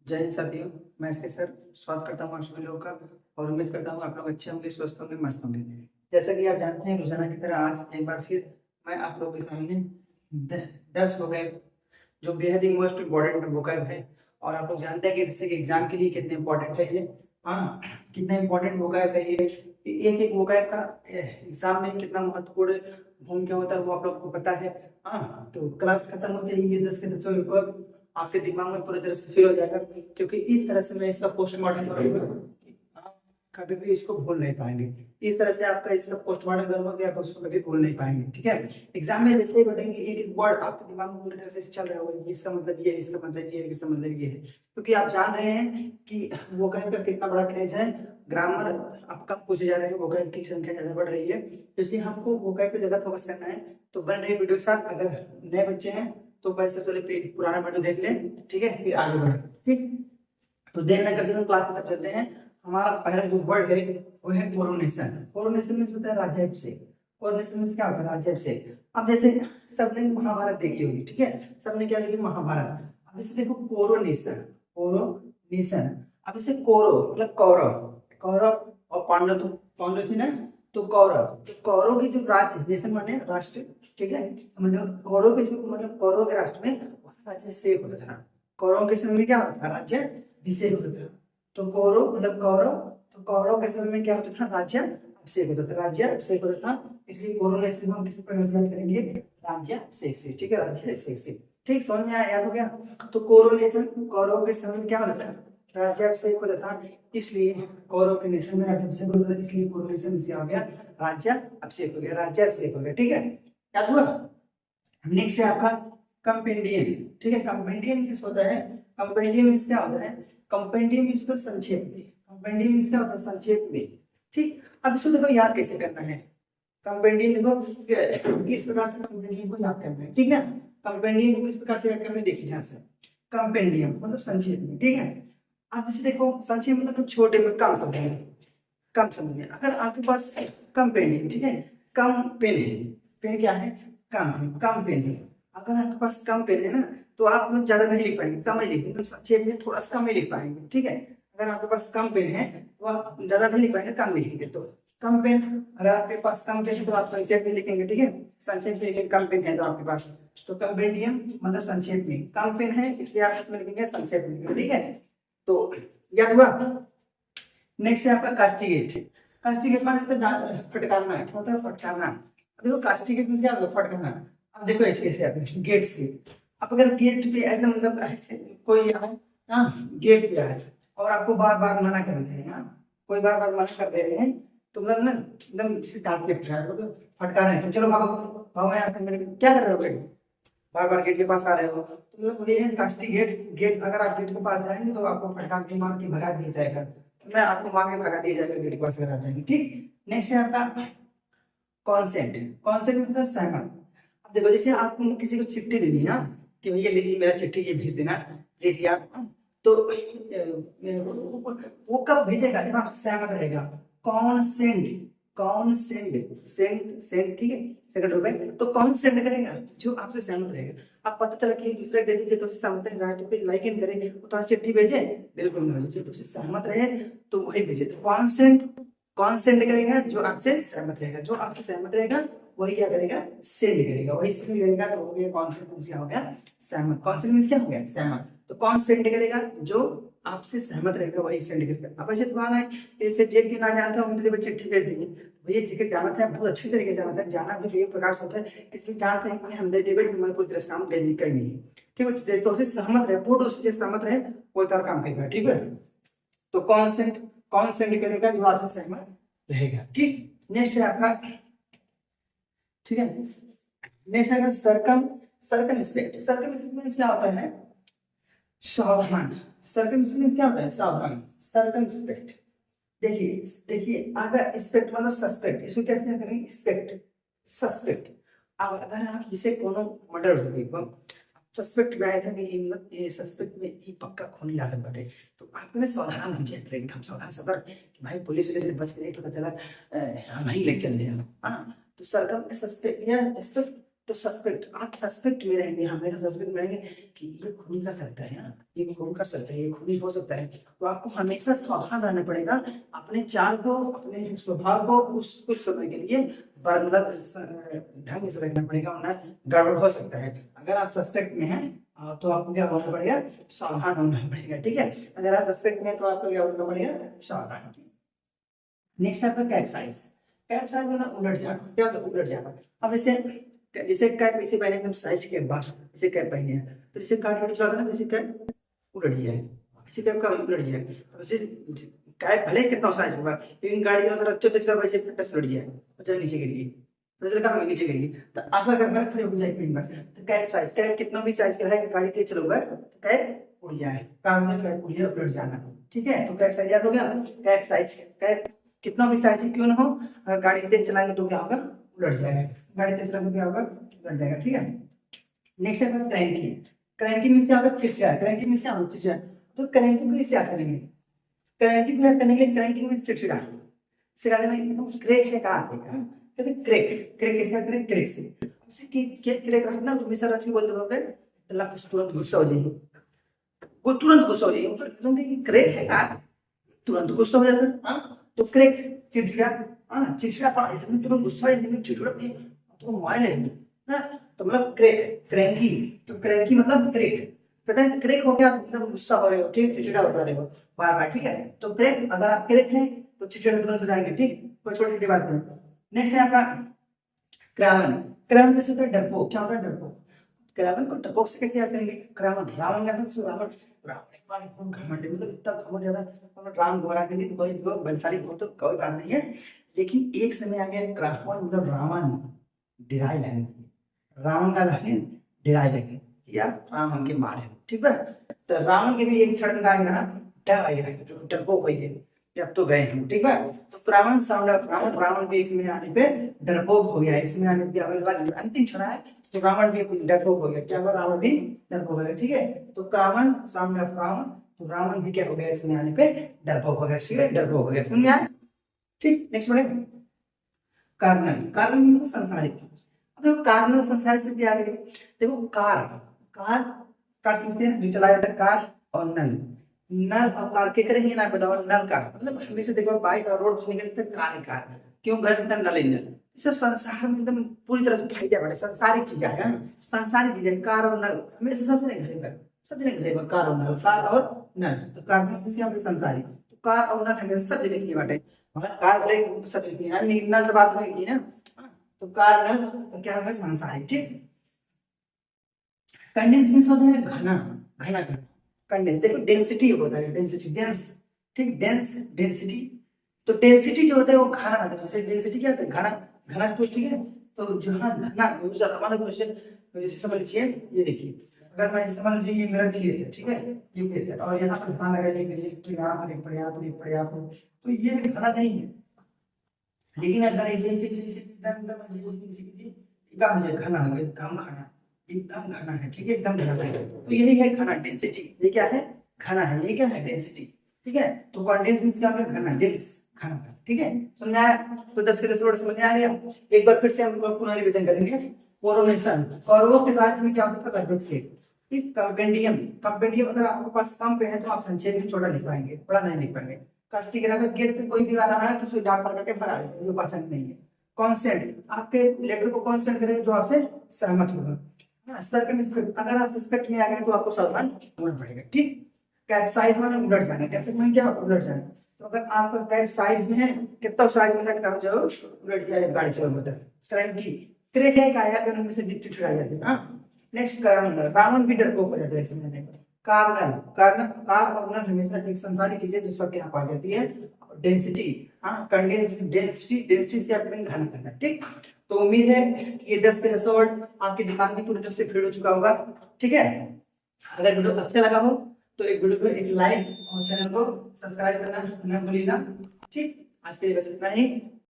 जय हिंद साथियों। मैं एसके सर स्वागत करता हूँ आप सभी लोगों का और उम्मीद करता हूँ आप लोग अच्छे होंगे, स्वस्थ होंगे, मस्त होंगे। जैसा कि आप जानते हैं, रोजाना की तरह आज एक बार फिर मैं आप लोगों के सामने 10 वोकैब जो बेहद ही मोस्ट इम्पोर्टेंट वोकैब है। और आप लोग जानते हैं कि जैसे कि एग्जाम के लिए कितने इंपॉर्टेंट है ये। हाँ, कितना इंपॉर्टेंट वोकैब है ये। एक एक वोकैब का एग्जाम में कितना महत्वपूर्ण भूमिका होता है वो आप लोग को पता है। हाँ, तो क्लास खत्म होते ही ये 10 के 10 वोकैब आपके दिमाग में पूरी तरह से फिल हो जाएगा, क्योंकि इस तरह से मैं इसका पोस्टमार्टम करूंगा। आप कभी भी इसको भूल नहीं पाएंगे। इस तरह से आपका इसका पोस्टमार्टम करूंगा कि आप उसको कभी भूल नहीं पाएंगे। ठीक है, एग्जाम में जैसे ही बैठेंगे एक एक वर्ड आपके दिमाग में पूरी तरह से चल रहा होगा, इसका मतलब ये है, इसका मतलब ये है, इसका मतलब ये है। क्योंकि आप जान रहे हैं कि वो कहीं का कितना बड़ा क्रेज है। ग्रामर आप कम पूछे जा रहे हैं, वोकैब की संख्या ज्यादा बढ़ रही है, इसलिए हमको वोकैब पे ज्यादा फोकस करना है। तो बन रही वीडियो के साथ अगर नए बच्चे हैं तो पैसे पहले पुराना वीडियो देख लें, ठीक है, फिर आगे बढ़े। ठीक, तो देर न करते हुए क्लास में चलते हैं। हमारा पहला जो वर्ड है वो है कोरोनेशन। कोरोनेशन में होता है राज्याभिषेक। कोरोनेशन में क्या होता है? राज्याभिषेक। अब जैसे सबने महाभारत देखी होगी, ठीक है, सबने क्या देखी? महाभारत। अब इसे देखो कोरोनेशन। कोरोनेशन। अब इसे कोरो मतलब कौरव। कौरव और पांडव, तो पांडव थे ना, तो कौरव, तो कौरव की जो राज्य नेशन माने राष्ट्र, ठीक है, समझ लो। कौरव के जो मतलब कौरव के राष्ट्र में राज्य से होता था। कौरव के समय में क्या होता था? राज्य अभिषेक होता था। तो कौरव मतलब कौरव, तो कौरव के समय में क्या होता था? राज्य अभिषेक होता था। राज्य अभिषेक होता था, इसलिए कोरोनेशन हम किस प्रकार से याद करेंगे? राज्य अभिषेक से। ठीक है, राज्य अभिषेक से। ठीक, समझ में आया? याद हो गया? तो कोरोनेशन कौरव के समय में क्या होता था? राज्याभिषेक होता था, इसलिए कौरव के नेशन में राज्याभिषेक होता था, इसलिए कोरोनेशन से आ गया राज्याभिषेक हो गया, राज्याभिषेक हो गया। ठीक है, याद हुआ? नेक्स्ट है आपका कंपेंडियम। ठीक है, कंपेंडियम किस होता है? कंपेंडियम मींस क्या होता है? कंपेंडियम मींस पर संक्षेप में। कंपेंडियम मींस क्या होता है? संक्षेप में। ठीक, अब इसको देखो याद कैसे करना है। कंपेंडियम देखो किस प्रकार से कंपेंडियम को याद करना है, ठीक है। कंपेंडियम को किस प्रकार से याद करना है, देखिए ध्यान से। कंपेंडियम मतलब संक्षेप में, ठीक है। अब इसे देखो, संक्षेप मतलब छोटे में, कम समय में, कम समय में। अगर आपके पास कम पेन है, ठीक है, कम पेन है, पेन क्या है? कम है, कम पेन है। अगर आपके पास कम पेन है ना, तो आप मतलब ज्यादा नहीं लिख पाएंगे, कम ही लिखेंगे, मतलब संक्षेप में थोड़ा सा कम ही लिख पाएंगे। ठीक है, अगर आपके पास कम पेन है तो आप ज्यादा नहीं लिख पाएंगे, कम लिखेंगे। तो कम पेन, अगर आपके पास कम पेन है तो आप संक्षेप में लिखेंगे। ठीक है, संक्षेप में लिखेंगे, कम पेन है तो आपके पास, तो कंपेंडियम मतलब संक्षेप में। कम पेन है इसलिए आप इसमें लिखेंगे संक्षेप में। ठीक है, तो याद हुआ? नेक्स्ट है आपका कास्टिगेट। कास्टिगेट माने तो फटकारना है। क्या होता है? फटकारना। देखो कास्टिगेट में क्या होता है? फटकारना। अब देखो ऐसे कैसे आते हैं, गेट से। अब अगर गेट पे एकदम मतलब ऐसे कोई आए, हाँ, गेट पे आए और आपको बार बार मना कर रहे हैं, हाँ, कोई बार बार मना कर दे रहे हैं, तो मतलब ना एकदम जिसे डांट के तो फटकार रहे हैं, तो चलो भागो, भागो यहाँ से, क्या कर रहे हो बेटे? बार बार गेट के पास आ रहे हो, तो मतलब ये है कास्टिगेट। गेट, अगर आप गेट के पास जाएंगे तो आपको फटकार के मार के भगा दिया जाएगा। मैं आपको मार के भगा दिया जाएगा गेट के पास अगर आ जाएंगे। ठीक, नेक्स्ट है आपका कॉन्सेंट। कॉन्सेंट मतलब सहमत। अब देखो जैसे आपको किसी को चिट्ठी देनी है, हाँ, कि भैया लीजिए मेरा चिट्ठी ये भेज देना प्लीज यार, तो वो कब भेजेगा? जब आपसे सहमत रहेगा। कौन सेंड, कौन सेंड, सेंड सेंड, ठीक है, सेकंड हो गए। तो कौन सेंड करेगा? जो आपसे सहमत रहेगा। अब पता चला कि दूसरे दे दीजिए तो उससे सहमत नहीं रहा है, तो फिर लाइक इन करेंगे, वो तो चिट्ठी भेजे, बिल्कुल नहीं भेजे, तो उससे सहमत रहे तो वही भेजे। तो कौन सेंड, कौन सेंड करेगा? जो आपसे सहमत रहेगा। जो आपसे सहमत रहेगा वही क्या करेगा? सेंड करेगा। वही सेंड करेगा, तो हो गया कॉन्सेंट, क्या हो गया? सहमत। कॉन्सेंट मींस क्या हो गया? सहमत। तो कौन सेंड करेगा? जो आपसे सहमत रहेगा वही सेंड करेगा। अब ऐसे तुम्हारा है, जैसे जेल के ना जानता हूँ तो चिट्ठी भेज देंगे, भैया जेल जाना था, बहुत अच्छी तरीके से जाना था, जाना भी एक प्रकार से होता है, इसलिए जानते हैं कि हम दे देंगे, हमारे पूरी तरह से काम दे दी कहीं नहीं। ठीक है, तो उसे सहमत रहे, पूर्ण उससे सहमत रहे, वो तार काम करेगा। ठीक है, तो कॉन्सेंट, कौन सेंड करेगा? जो आपसे सहमत रहेगा। ठीक, नेक्स्ट है आपका, ठीक है, नेक्स्ट है सरकम, सरकम स्पेक्ट। सरकम स्पेक्ट क्या होता है? सावधान। सरकम स्पेक्ट क्या होता है? सावधान। सरकम स्पेक्ट, देखिए, देखिए अगर स्पेक्ट मतलब सस्पेक्ट, इसको कैसे करेंगे? स्पेक्ट, सस्पेक्ट। अब अगर आप जिसे कोनो मर्डर हो गई, सस्पेक्ट में आया था कि ये सस्पेक्ट में ये पक्का खूनी लागत बाटे, तो आपने सावधान हो जाए, एकदम सावधान सतर्क कि भाई पुलिस वाले से बच के नहीं पता चला हम ही ले चल रहे हैं। हाँ, तो सरकम सस्पेक्ट या तो सस्पेक्ट, आप सस्पेक्ट में रहेंगे, हमेशा सस्पेक्ट में रहेंगे कि ये खून कर सकता है, हाँ ये खून कर सकता है, ये खूनी हो सकता है। तो आपको हमेशा सावधान रहना पड़ेगा, अपने चाल को, अपने स्वभाव को उस कुछ समय के लिए मतलब ढंग से रखना पड़ेगा, वरना गड़बड़ हो सकता है। अगर आप सस्पेक्ट में हैं तो आपको क्या होना पड़ेगा, सावधान होना पड़ेगा, ठीक है। अगर आप सस्पेक्ट में हैं तो आपको क्या होना पड़ेगा, सावधान। नेक्स्ट आपका कैप्साइज। कैप्साइज मतलब उलट जाना, क्या होता है उलट जाना। अब जैसे कैप इसे पहने एकदम साइज के बाद इसे कैप पहने हैं, तो जैसे कार्ड वार्ड चलाते हैं ना, जैसे कैप उलट जाए, इसे कैप का उलट जाए, तो वैसे कैप भले कितना साइज होगा, लेकिन गाड़ी का रखते तेज कर वैसे टच उलट जाए, अच्छा नीचे गिर गई, तो का नीचे गिर गई, तो आपका कैप खड़े हो जाए कहीं पर। तो कैप साइज, कैप कितना भी साइज का है, गाड़ी तेज चलोगे तो कैप उड़ जाए, काम में कैप उड़ जाए, उलट जाना, ठीक है। तो कैप साइज याद हो गया। कैप साइज, कैप कितना भी साइज क्यों ना हो, अगर गाड़ी तेज चलाएंगे तो क्या होगा, उलट जाएगा, गाड़ी तेज चलाएंगे तो क्या होगा, उलट जाएगा, ठीक है। नेक्स्ट है क्रैंकी। क्रैंकी मींस क्या होगा, चिड़चिड़ा। क्रैंकी मींस क्या होगा, चिड़चिड़ा। तो क्रैंकी को कैसे याद करेंगे, क्रैंकी को याद करने के लिए क्रैंकी मींस चिड़चिड़ा, सिखा देना एकदम क्रेक है कहां थे, कहते क्रेक, क्रेक कैसे याद करें, क्रेक से। उसे कि क्रेक रखना तो हमेशा अच्छी बोल रहे हो, अल्लाह को तुरंत गुस्सा हो जाएगी, वो तुरंत गुस्सा हो जाएगी, मतलब एकदम कि क्रेक है कहां, तुरंत गुस्सा हो जाता है, हाँ। तो क्रेक चिड़चिड़ा, हाँ चिड़चिड़ा पड़ा एकदम तुरंत गुस्सा एकदम चिड़चिड़ा तो मोबाइल है ना, तो मतलब क्रेक, क्रैंकी। तो क्रैंकी मतलब क्रेक, पता है क्रेक हो गया मतलब गुस्सा हो रहे हो, ठीक, चिड़चिड़ा हो रहे हो बार बार, ठीक है। तो क्रेक, अगर आप क्रेक हैं तो चिड़चिड़ा तुरंत हो जाएंगे, ठीक, कोई छोटी छोटी बात नहीं। नेक्स्ट है आपका क्रावन। क्रावन कैसे होता है, डरपोक। क्या होता है, डरपोक। क्रावन को डरपोक से कैसे याद करेंगे, क्रावन, रावण का था, रावण, रावण एक बार एकदम घमंड, मतलब इतना घमंड ज्यादा, मतलब राम घबरा देंगे तो कोई बलशाली हो तो कोई बात नहीं है, लेकिन एक समय आ गया रावण, मतलब रावण डिराई लगे, रावण का लगे डिराई लगे, या राम हमके मारे, ठीक है। तो रावण के भी एक क्षण का ना डर आएगा, जो डरपोक हो गए कि अब तो गए हम, ठीक है। तो रावण साउंड ऑफ रावण, रावण भी इसमें आने पे डरपोक हो गया, इसमें आने पे अंतिम क्षण है, तो रावण भी डरपोक हो गया, क्या हुआ, रावण भी डरपोक हो गया, ठीक है। तो रावण साउंड ऑफ रावण, तो रावण भी क्या हो गया, इसमें आने पे डरपोक हो गया, ठीक है, डरपोक हो गया, समझ में आया, ठीक। नेक्स्ट बढ़े, कार्नल। कार्नल मीन्स संसारिक। देखो कार्नल संसारिक से क्या है, देखो कार, कार, कार समझते हैं जो चलाया जाता है, कार और नल, नल और कार के करेंगे ना, बताओ नल का मतलब हमेशा देखो बाइक और रोड से निकलते कार ही कार, क्यों घर में नल ही नल, सब संसार में एकदम पूरी तरह से फायदा बड़े संसारिक चीजें है, संसारिक चीजें, कार और नल हमेशा सबसे नहीं घरेगा, सबसे नहीं घरेगा, कार और नल, कार और नल, तो कार में से हम संसारिक, तो कार और नल हमेशा सब लिखनी बाटे, मगर कार भले सब लिखनी है, नल तो बात में लिखी है ना, तो कार नल तो क्या होगा, संसारिक, ठीक। कंडेंस मींस होता है घना, घना घना, कंडेंस देखो डेंसिटी होता है, डेंसिटी डेंस, ठीक, डेंस डेंसिटी, तो डेंसिटी जो होता है वो घना होता है, जैसे डेंसिटी क्या होता है, घना, घना तो ठीक है, तो जहाँ घना बहुत ज्यादा मतलब जैसे समझ लीजिए, ये देखिए अगर मैं समझ लीजिए ये मेरा खेत है, ठीक है, ये खेत है और यहाँ पर धान लगाने के लिए तो यहाँ पर एक पड़े, यहाँ पर एक पड़े, यहाँ पर, तो ये घना नहीं है, लेकिन अगर ऐसे ऐसे ऐसे ऐसे एकदम घना हो, एकदम घना, एकदम घना है, ठीक है, एकदम घना है, तो यही है घना, डेंसिटी, ये क्या है, घना है, ये क्या है, डेंसिटी, ठीक है। तो कंडेंस क्या है, घना, डेंस, घना, ठीक है, समझ आया। तो 10 के 10 वर्ड समझ आ गया। एक बार फिर से हम लोग पुनः रिवीजन करेंगे। कोरोनेशन, कौरवों के राज्य में क्या होता था, राज्य, ठीक। कंपेंडियम, कंपेंडियम अगर आपके पास कम पे है तो आप संक्षेप में छोटा लिख पाएंगे, बड़ा नहीं लिख पाएंगे। कास्टिक अगर गेट पे कोई भी आ रहा है तो उसे डाक पकड़ के भगा देते हैं, जो पहचान नहीं है। कॉन्सेंट, आपके लेटर को कॉन्सेंट करेगा जो आपसे सहमत होगा। हाँ, सर्कमस्पेक्ट, अगर आप सस्पेक्ट में आ गए तो आपको सावधान होना पड़ेगा, ठीक। कैप्साइज में उलट जाना, कैप्साइज में क्या उलट जाना, तो अगर आपका कैप्साइज में है, कितना साइज में है, कहा जाओ उलट जाए, गाड़ी चल होता है। क्रैंकी, क्रेक है, काया दोनों में से डिक्टेट आ जाते हैं, हाँ। नेक्स्ट रावण, रावण भी डरपोक हो जाता है इसमें। कार्नल, कार्नल, कार और नल हमेशा एक संसारी चीजें जो सबके यहाँ पाई जाती है। डेंसिटी, हाँ, कंडेंस, डेंसिटी, डेंसिटी से आपको घन करना, ठीक। तो उम्मीद है कि ये 10 के 10 वर्ड आपके दिमाग में पूरी तरह से फिट हो चुका होगा, ठीक है। अगर वीडियो अच्छा लगा हो तो एक वीडियो को एक लाइक और चैनल को सब्सक्राइब करना न भूलिएगा, ठीक। आज के लिए बस इतना ही।